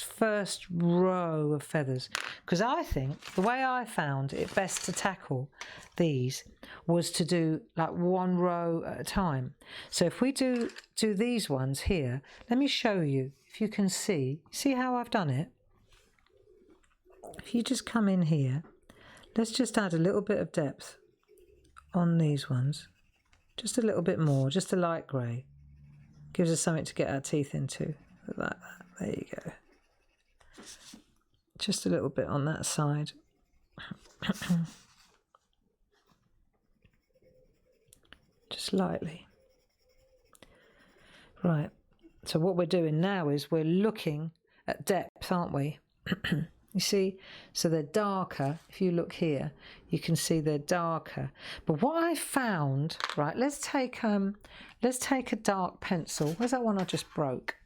first row of feathers? Because I think the way I found it best to tackle these was to do like one row at a time. So if we do these ones here, let me show you if you can see how I've done it. If you just come in here, let's just add a little bit of depth on these ones. Just a little bit more, just a light grey. Gives us something to get our teeth into. Like that. There you go. Just a little bit on that side. Just lightly. Right. So what we're doing now is we're looking at depth, aren't we? You see, so they're darker. If you look here, you can see they're darker. But what I found, right, let's take a dark pencil. Where's that one I just broke?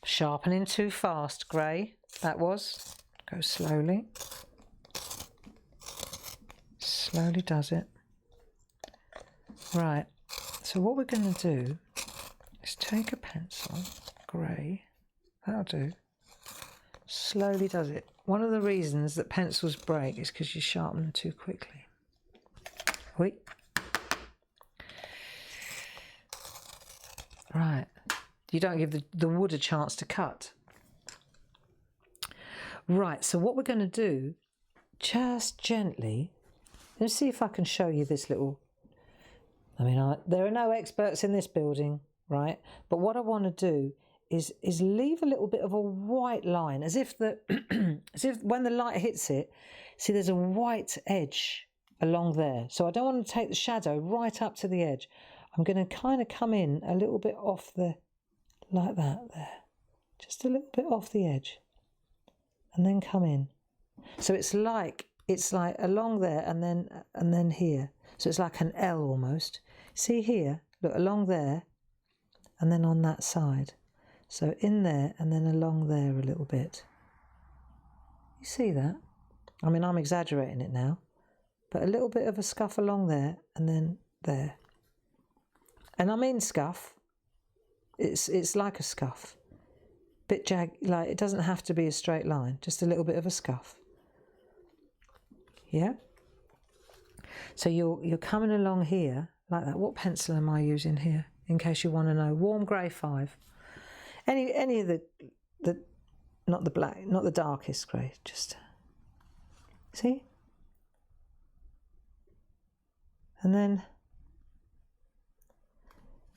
Sharpening too fast, grey. That was. Go slowly. Slowly does it. Right. So what we're going to do is take a pencil, grey. That'll do. Slowly does it. One of the reasons that pencils break is because you sharpen them too quickly. Wait. Right. You don't give the wood a chance to cut. Right, so what we're going to do, just gently, let's see if I can show you this little, there are no experts in this building, right? But what I want to do is leave a little bit of a white line, as if when the light hits it, see there's a white edge along there. So I don't want to take the shadow right up to the edge. I'm going to kind of come in a little bit off like that there. Just a little bit off the edge. And then come in. So it's like along there and then here. So it's like an L almost. See here, look, along there and then on that side. So in there and then along there a little bit. You see that? I mean, I'm exaggerating it now, but a little bit of a scuff along there and then there. And I mean scuff. It's like a scuff. Bit like it doesn't have to be a straight line, just a little bit of a scuff. Yeah? So you're coming along here like that. What pencil am I using here? In case you want to know. Warm grey 5. Any of the not the black, not the darkest grey, just see? And then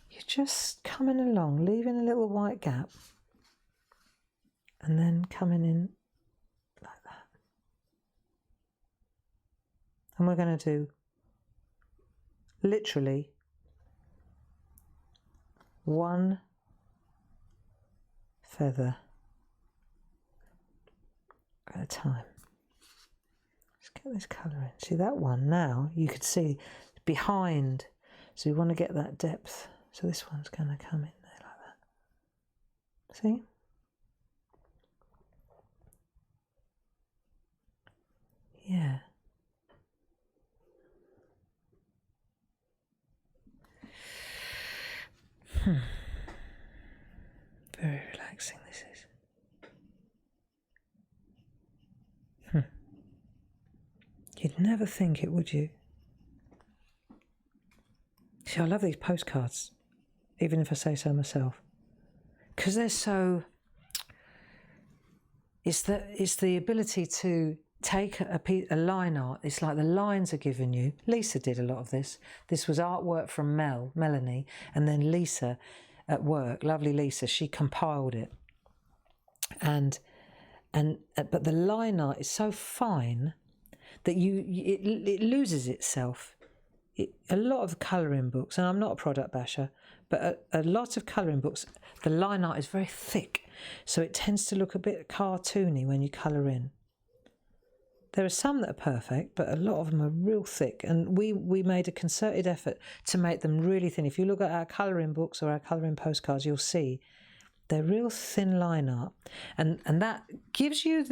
you're just coming along, leaving a little white gap. And then coming in like that. And we're going to do literally one feather at a time. Let's get this colour in. See that one now, you could see behind. So we want to get that depth. So this one's going to come in there like that. See? Yeah. Very relaxing this is. You'd never think it, would you? See, I love these postcards, even if I say so myself, because they're so... It's the ability to take a line art. It's like the lines are given you. Lisa did a lot of this. This was artwork from Melanie, and then Lisa at work, lovely Lisa, she compiled it. But the line art is so fine that it loses itself. A lot of colouring books, and I'm not a product basher, but a lot of colouring books, the line art is very thick, so it tends to look a bit cartoony when you colour in. There are some that are perfect, but a lot of them are real thick, and we made a concerted effort to make them really thin. If you look at our colouring books or our colouring postcards, you'll see they're real thin line art, and that gives you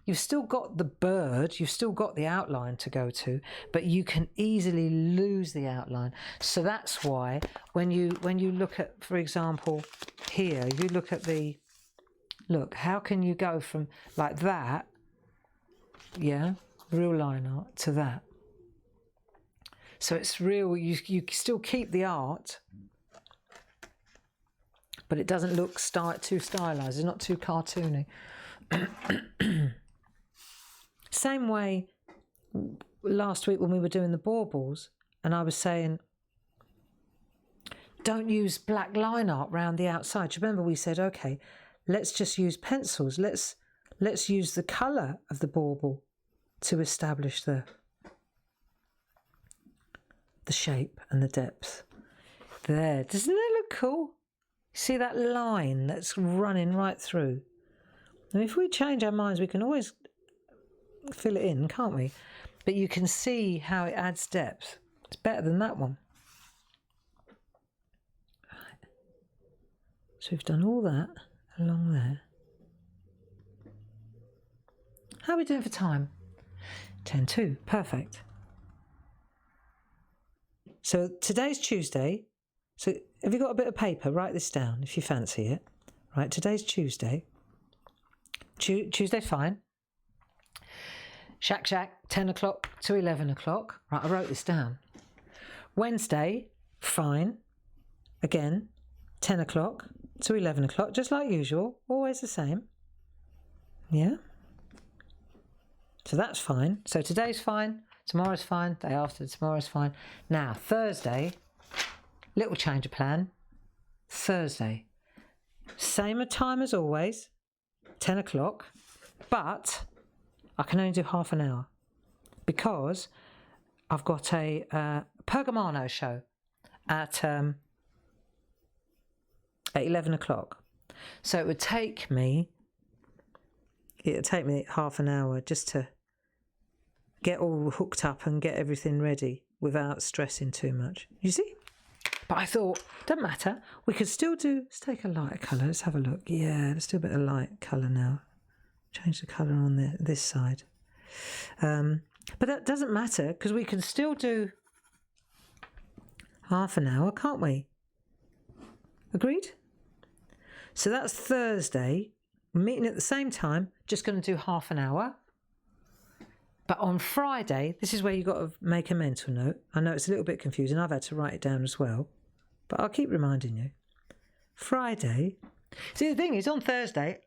you've still got the bird, you've still got the outline to go to, but you can easily lose the outline. So that's why when you look at, for example, here, you look at look, how can you go from like that, yeah, real line art, to that? So it's real, you still keep the art, but it doesn't look too stylised, it's not too cartoony. Same way last week when we were doing the baubles, and I was saying, don't use black line art round the outside. Do you remember we said, okay, let's just use pencils. Let's use the colour of the bauble to establish the shape and the depth. There, doesn't that look cool? See that line that's running right through? And if we change our minds, we can always fill it in, can't we? But you can see how it adds depth. It's better than that one. Right. So we've done all that along there. How are we doing for time? 10:02, perfect. So today's Tuesday. So have you got a bit of paper? Write this down if you fancy it. Right, today's Tuesday. Tuesday's fine. SHAC, 10 o'clock to 11 o'clock. Right, I wrote this down. Wednesday, fine. Again, 10 o'clock to 11 o'clock, just like usual, always the same. Yeah? So that's fine. So today's fine, tomorrow's fine, day after tomorrow's fine. Now, Thursday, little change of plan. Thursday, same time as always, 10 o'clock, but I can only do half an hour because I've got a Pergamano show at 11 o'clock. So it'd take me half an hour just to get all hooked up and get everything ready without stressing too much. You see? But I thought, doesn't matter. We could still do, let's take a lighter colour. Let's have a look. Yeah, let's do a bit of light colour now. Change the colour on this side. But that doesn't matter because we can still do half an hour, can't we? Agreed? So that's Thursday. Meeting at the same time, just going to do half an hour. But on Friday, this is where you've got to make a mental note. I know it's a little bit confusing. I've had to write it down as well. But I'll keep reminding you. Friday. See, the thing is, on Thursday,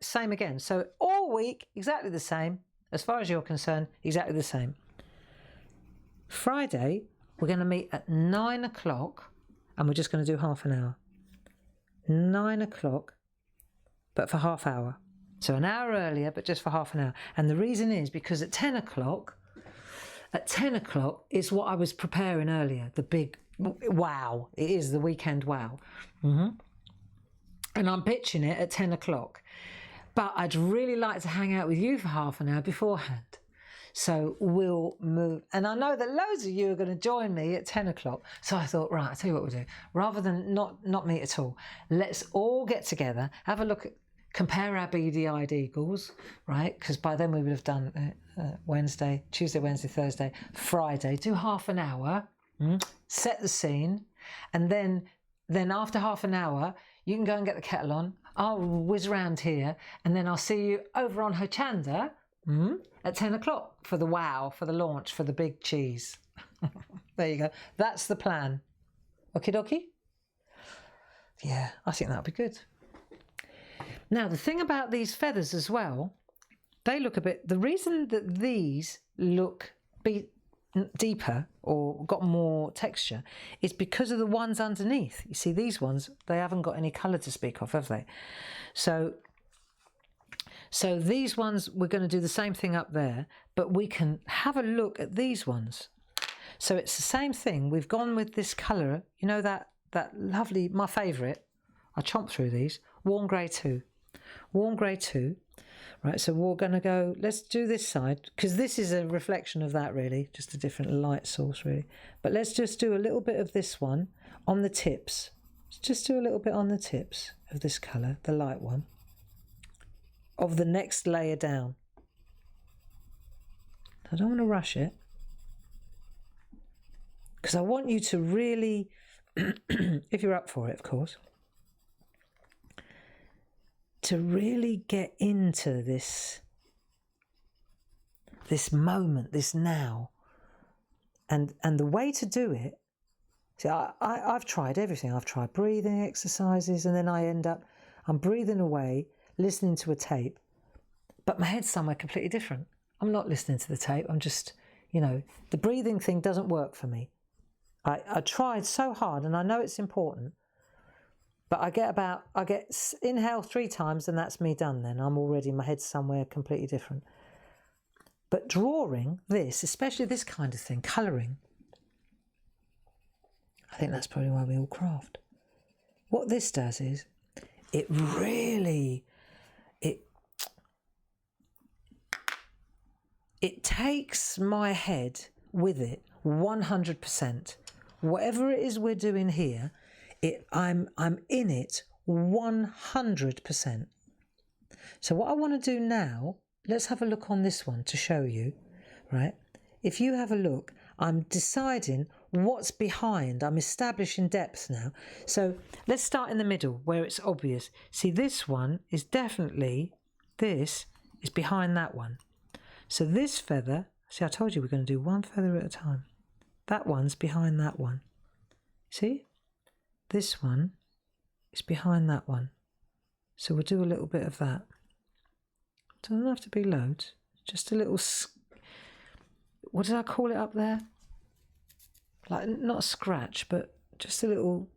same again. So all week, exactly the same. As far as you're concerned, exactly the same. Friday, we're going to meet at 9 o'clock. And we're just going to do half an hour. 9 o'clock, but for half hour. So an hour earlier, but just for half an hour. And the reason is because at 10 o'clock is what I was preparing earlier, the big wow. It is the weekend wow. And I'm pitching it at 10 o'clock. But I'd really like to hang out with you for half an hour beforehand. So we'll move. And I know that loads of you are going to join me at 10 o'clock. So I thought, right, I'll tell you what we'll do. Rather than not meet at all, let's all get together, have a look at, compare our beady-eyed eagles, right? Because by then we would have done Tuesday, Wednesday, Thursday, Friday. Do half an hour, set the scene, and then after half an hour, you can go and get the kettle on. I'll whiz around here, and then I'll see you over on Hochanda, At 10 o'clock for the wow, for the launch, for the big cheese. There you go. That's the plan. Okie dokie? Yeah, I think that'll be good. Now, the thing about these feathers as well, they look a bit... The reason that these look deeper or got more texture is because of the ones underneath. You see, these ones, they haven't got any colour to speak of, have they? So these ones, we're going to do the same thing up there, but we can have a look at these ones. So it's the same thing. We've gone with this colour, you know, that lovely, my favourite. I chomp through these. Warm grey 2. Warm grey 2. Right, so we're going to go, let's do this side, because this is a reflection of that, really, just a different light source, really. But let's just do a little bit of this one on the tips. Let's just do a little bit on the tips of this colour, the light one, of the next layer down. I don't want to rush it, because I want you to really, if you're up for it, of course, to really get into this moment, this now. And the way to do it, see, I've tried everything. I've tried breathing exercises, and then I end up, I'm breathing away, listening to a tape, but my head's somewhere completely different. I'm not listening to the tape. I'm just, you know, the breathing thing doesn't work for me. I tried so hard, and I know it's important, but I get inhale 3 times, and that's me done then. I'm already, my head's somewhere completely different. But drawing this, especially this kind of thing, colouring, I think that's probably why we all craft. What this does is, it really, it takes my head with it 100%. Whatever it is we're doing here, I'm in it 100%. So what I want to do now, let's have a look on this one to show you, right? If you have a look, I'm deciding what's behind. I'm establishing depth now. So let's start in the middle where it's obvious. See, this one is definitely, this is behind that one. So this feather, see, I told you we're going to do one feather at a time. That one's behind that one. See? This one is behind that one. So we'll do a little bit of that. Doesn't have to be loads. Just a little, what did I call it up there? Like, not a scratch, but just a little,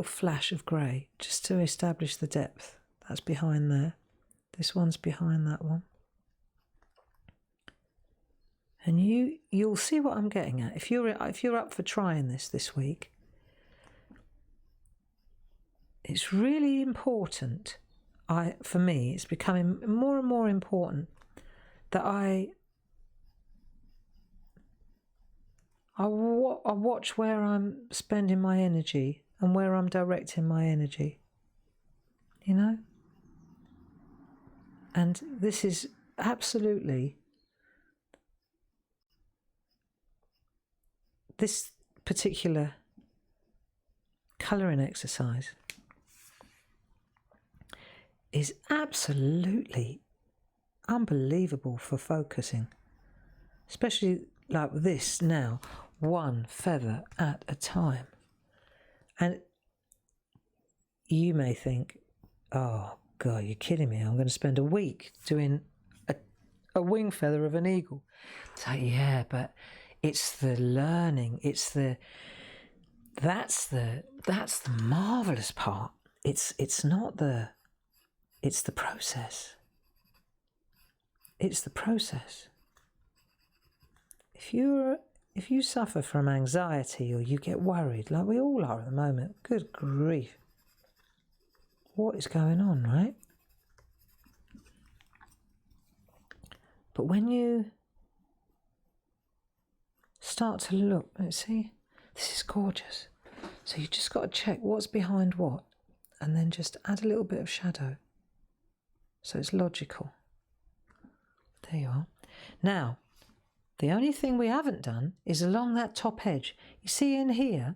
flash of grey, just to establish the depth. That's behind there. This one's behind that one. And you'll see what I'm getting at. If you're up for trying this week, it's really important. For me, it's becoming more and more important that I watch where I'm spending my energy and where I'm directing my energy. You know? And this is absolutely, this particular colouring exercise is absolutely unbelievable for focusing, especially like this now, one feather at a time. And you may think, oh God, you're kidding me, I'm going to spend a week doing a wing feather of an eagle. So yeah, but it's the learning, that's the marvellous part. It's the process. It's the process. If you suffer from anxiety or you get worried, like we all are at the moment, good grief, what is going on, right? But when you start to look, let's see, this is gorgeous. So you just got to check what's behind what, and then just add a little bit of shadow. So it's logical. There you are. Now, the only thing we haven't done is along that top edge. You see in here,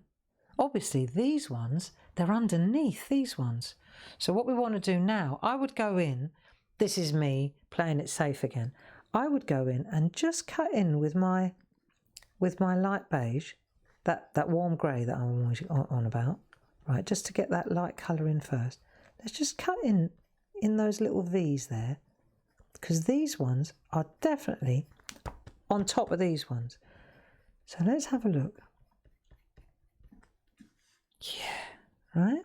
obviously these ones, they're underneath these ones. So what we want to do now, I would go in, this is me playing it safe again. I would go in and just cut in with my light beige, that warm grey that I'm always on about, right, just to get that light colour in first. Let's just cut in those little V's there, because these ones are definitely on top of these ones. So let's have a look. Yeah, right?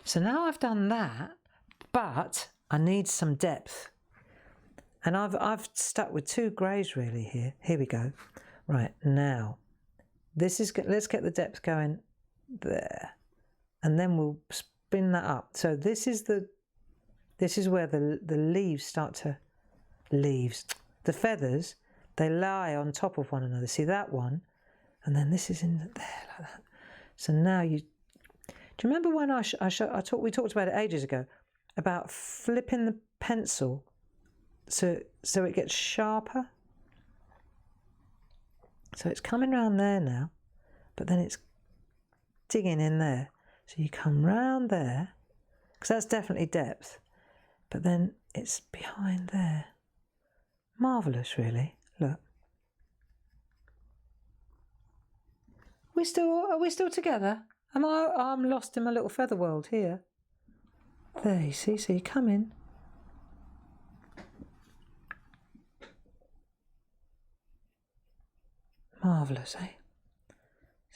So now I've done that, but I need some depth. And I've stuck with 2 greys really here. Here we go. Right, now, this is, let's get the depth going there. And then we'll spin that up. So this is where the leaves start to, the feathers, they lie on top of one another. See that one? And then this is in there like that. So now do you remember when we talked about it ages ago, about flipping the pencil so it gets sharper? So it's coming round there now, but then it's digging in there. So you come round there, because that's definitely depth, but then it's behind there. Marvellous, really. Look. Are we still together? I'm lost in my little feather world here. There, you see, so you come in. Marvellous, eh?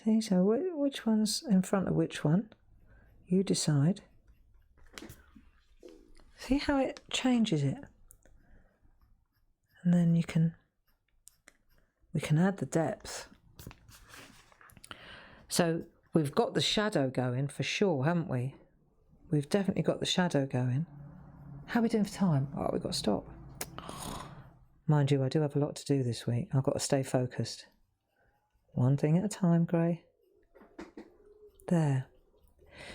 See, so which one's in front of which one? You decide. See how it changes it? And then we can add the depth. So we've got the shadow going for sure, haven't we? We've definitely got the shadow going. How are we doing for time? Oh, we've got to stop. Mind you, I do have a lot to do this week. I've got to stay focused. One thing at a time, Gray. There.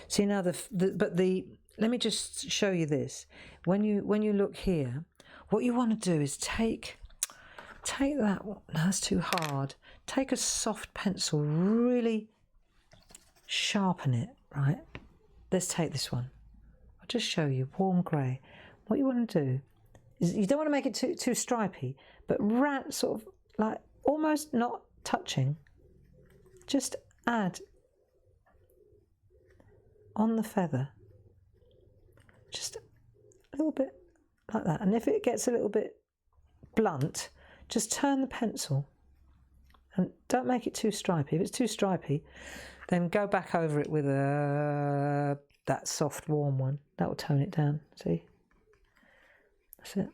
See now let me just show you this. When you look here, what you want to do is take that. No, that's too hard. Take a soft pencil, really sharpen it. Right. Let's take this one. I'll just show you warm grey. What you want to do is you don't want to make it too stripy, but sort of like almost not touching. Just add on the feather, just a little bit like that. And if it gets a little bit blunt, just turn the pencil and don't make it too stripy. If it's too stripy, then go back over it with that soft warm one. That will tone it down. See? That's it.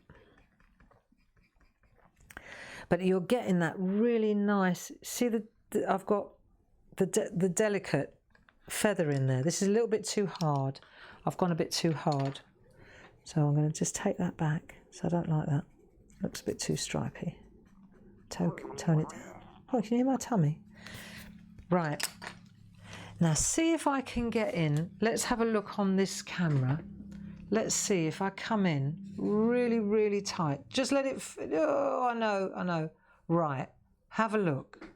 But you're getting that really nice. See I've got the delicate feather in there. This is a little bit too hard. I've gone a bit too hard. So I'm going to just take that back. So I don't like that. Looks a bit too stripy. Tone it down. Oh, can you hear my tummy? Right. Now see if I can get in. Let's have a look on this camera. Let's see if I come in really, really tight. Just let it, oh, I know. Right, have a look.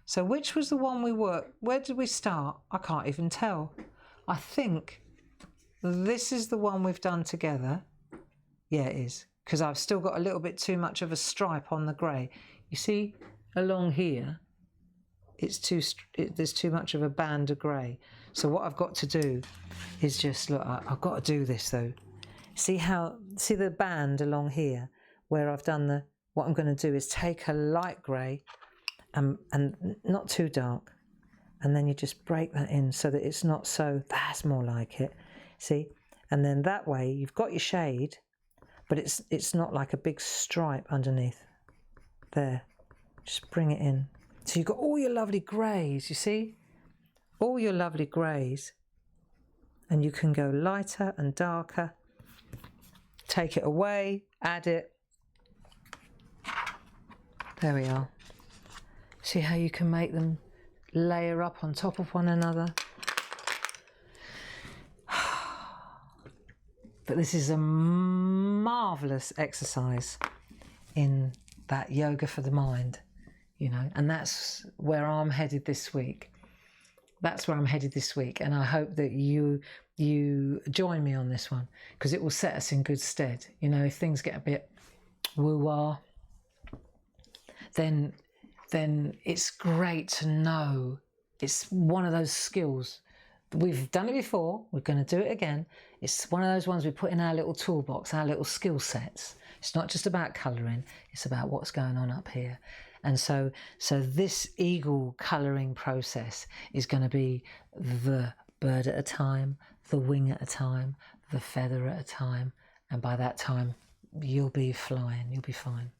So which was the one we worked? Where did we start? I can't even tell. I think this is the one we've done together. Yeah, it is. Because I've still got a little bit too much of a stripe on the grey. You see, along here, there's too much of a band of grey. So what I've got to do is just, look, I've got to do this though. See the band along here where I've done what I'm going to do is take a light grey and not too dark. And then you just break that in so that it's not so, that's more like it. See? And then that way you've got your shade, but it's not like a big stripe underneath. There. Just bring it in. So you've got all your lovely greys, you see? All your lovely greys. And you can go lighter and darker. Take it away, add it. There we are. See how you can make them layer up on top of one another? But this is a marvellous exercise in that yoga for the mind, you know, and that's where I'm headed this week. That's where I'm headed this week, and I hope that you join me on this one, because it will set us in good stead. You know, if things get a bit woo-wah, then it's great to know. It's one of those skills. We've done it before, we're going to do it again. It's one of those ones we put in our little toolbox, our little skill sets. It's not just about colouring, it's about what's going on up here. And so this eagle colouring process is going to be the bird at a time, the wing at a time, the feather at a time. And by that time, you'll be flying, you'll be fine.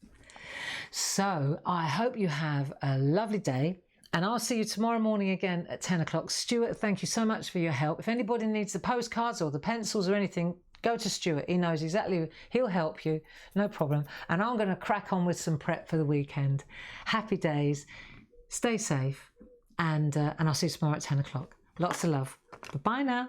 So I hope you have a lovely day. And I'll see you tomorrow morning again at 10 o'clock. Stuart, thank you so much for your help. If anybody needs the postcards or the pencils or anything, go to Stuart. He knows exactly. He'll help you. No problem. And I'm going to crack on with some prep for the weekend. Happy days. Stay safe. And I'll see you tomorrow at 10 o'clock. Lots of love. Bye-bye now.